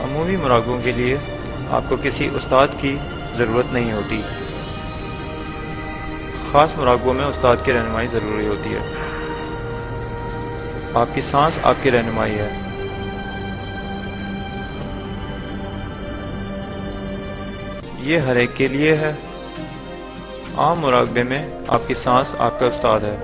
عمومی مراقبوں کے لیے آپ کو کسی استاد کی ضرورت نہیں ہوتی، خاص مراقبوں میں استاد کی رہنمائی ضروری ہوتی ہے۔ آپ کی سانس آپ کی رہنمائی ہے۔ یہ ہر ایک کے لیے ہے۔ عام مراقبے میں آپ کی سانس آپ کا استاد ہے۔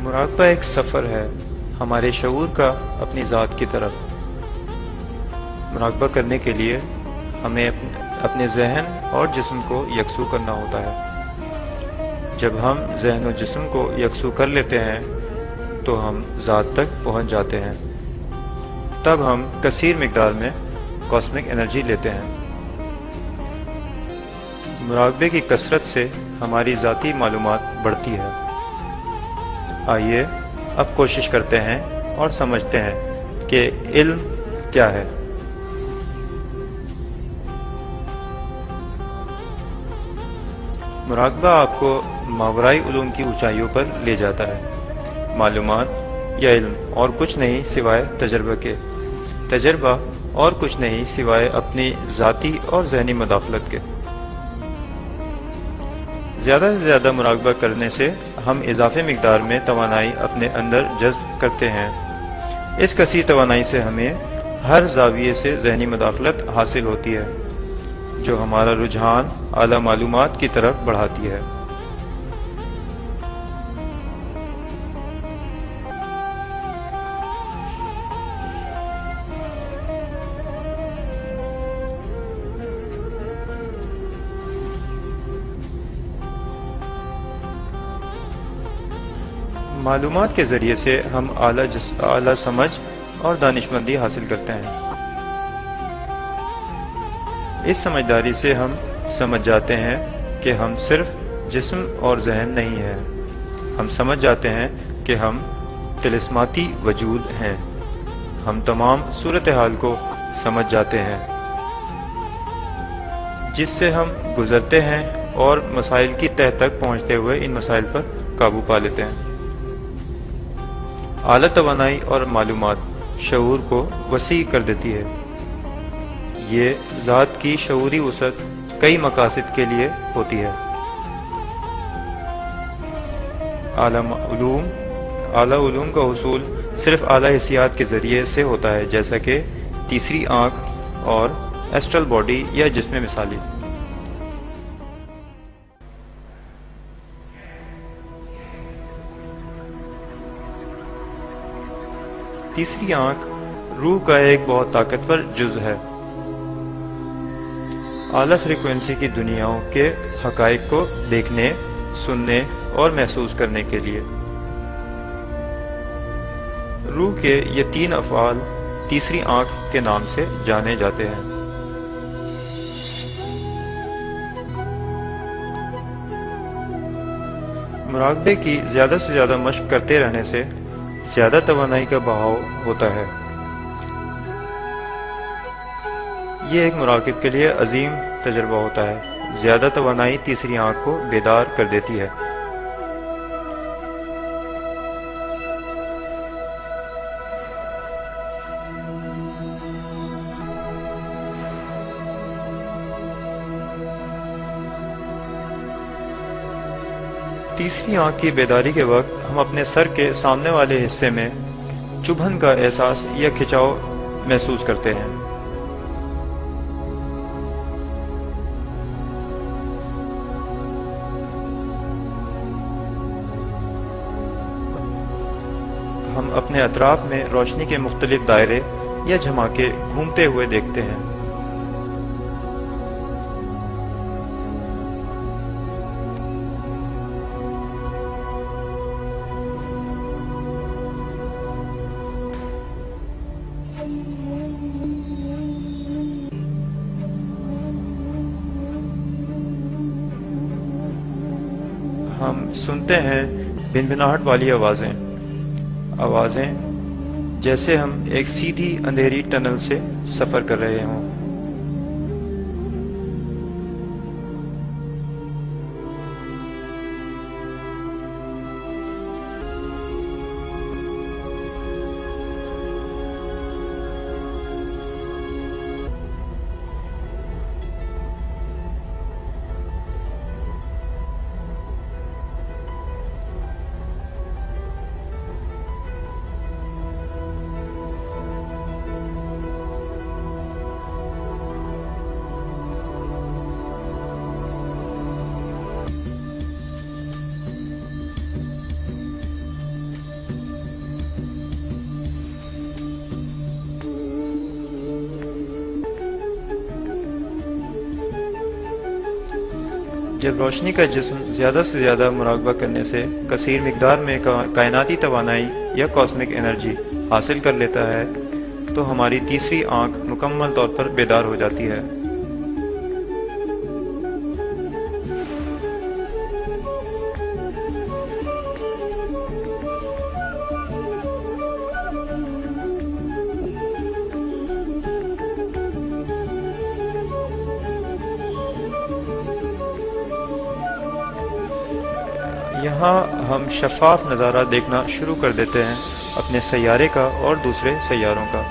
مراقبہ ایک سفر ہے ہمارے شعور کا اپنی ذات کی طرف۔ مراقبہ کرنے کے لیے ہمیں اپنے ذہن اور جسم کو یکسو کرنا ہوتا ہے۔ جب ہم ذہن و جسم کو یکسو کر لیتے ہیں تو ہم ذات تک پہنچ جاتے ہیں۔ تب ہم کثیر مقدار میں کاسمک انرجی لیتے ہیں۔ مراقبے کی کثرت سے ہماری ذاتی معلومات بڑھتی ہے۔ آئیے اب کوشش کرتے ہیں اور سمجھتے ہیں کہ علم کیا ہے۔ مراقبہ آپ کو ماورائی علوم کی اونچائیوں پر لے جاتا ہے۔ معلومات یا علم اور کچھ نہیں سوائے تجربہ کے، تجربہ اور کچھ نہیں سوائے اپنی ذاتی اور ذہنی مداخلت کے۔ زیادہ سے زیادہ مراقبہ کرنے سے ہم اضافی مقدار میں توانائی اپنے اندر جذب کرتے ہیں۔ اس کثیر توانائی سے ہمیں ہر زاویے سے ذہنی مداخلت حاصل ہوتی ہے جو ہمارا رجحان اعلیٰ معلومات کی طرف بڑھاتی ہے۔ معلومات کے ذریعے سے ہم اعلیٰ سمجھ اور دانشمندی حاصل کرتے ہیں۔ اس سمجھداری سے ہم سمجھ جاتے ہیں کہ ہم صرف جسم اور ذہن نہیں ہیں، ہم سمجھ جاتے ہیں کہ ہم طلسماتی وجود ہیں، ہم تمام صورتحال کو سمجھ جاتے ہیں جس سے ہم گزرتے ہیں اور مسائل کی تہ تک پہنچتے ہوئے ان مسائل پر قابو پا لیتے ہیں۔ اعلیٰ توانائی اور معلومات شعور کو وسیع کر دیتی ہے۔ یہ ذات کی شعوری وسعت کئی مقاصد کے لیے ہوتی ہے۔ اعلیٰ علوم کا حصول صرف اعلیٰ حسیات کے ذریعے سے ہوتا ہے، جیسا کہ تیسری آنکھ اور ایسٹرل باڈی یا جسم مثالی۔ تیسری آنکھ روح کا ایک بہت طاقتور جز ہے، اعلیٰ فریکوینسی کی دنیاؤں کے حقائق کو دیکھنے، سننے اور محسوس کرنے کے لیے۔ روح کے یہ تین افعال تیسری آنکھ کے نام سے جانے جاتے ہیں۔ مراقبے کی زیادہ سے زیادہ مشق کرتے رہنے سے زیادہ توانائی کا بہاؤ ہوتا ہے۔ یہ ایک مراقب کے لیے عظیم تجربہ ہوتا ہے۔ زیادہ توانائی تیسری آنکھ کو بیدار کر دیتی ہے۔ تیسری آنکھ کی بیداری کے وقت ہم اپنے سر کے سامنے والے حصے میں چبھن کا احساس یا کھچاؤ محسوس کرتے ہیں۔ ہم اپنے اطراف میں روشنی کے مختلف دائرے یا جھماکے گھومتے ہوئے دیکھتے ہیں۔ ہم سنتے ہیں بھنبھناہٹ والی آوازیں جیسے ہم ایک سیدھی اندھیری ٹنل سے سفر کر رہے ہوں۔ جب روشنی کا جسم زیادہ سے زیادہ مراقبہ کرنے سے کثیر مقدار میں کائناتی توانائی یا کاسمک انرجی حاصل کر لیتا ہے تو ہماری تیسری آنکھ مکمل طور پر بیدار ہو جاتی ہے۔ یہاں ہم شفاف نظارہ دیکھنا شروع کر دیتے ہیں اپنے سیارے کا اور دوسرے سیاروں کا۔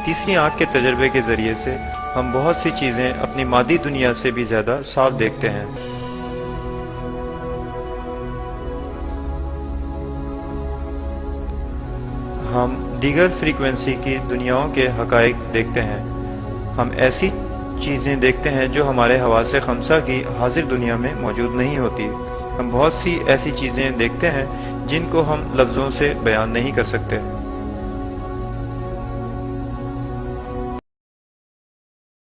تیسری آنکھ کے تجربے کے ذریعے سے ہم بہت سی چیزیں اپنی مادی دنیا سے بھی زیادہ صاف دیکھتے ہیں۔ ہم دیگر فریکوینسی کی دنیاؤں کے حقائق دیکھتے ہیں۔ ہم ایسی چیزیں دیکھتے ہیں جو ہمارے حواس خمسہ کی حاضر دنیا میں موجود نہیں ہوتی۔ ہم بہت سی ایسی چیزیں دیکھتے ہیں جن کو ہم لفظوں سے بیان نہیں کر سکتے۔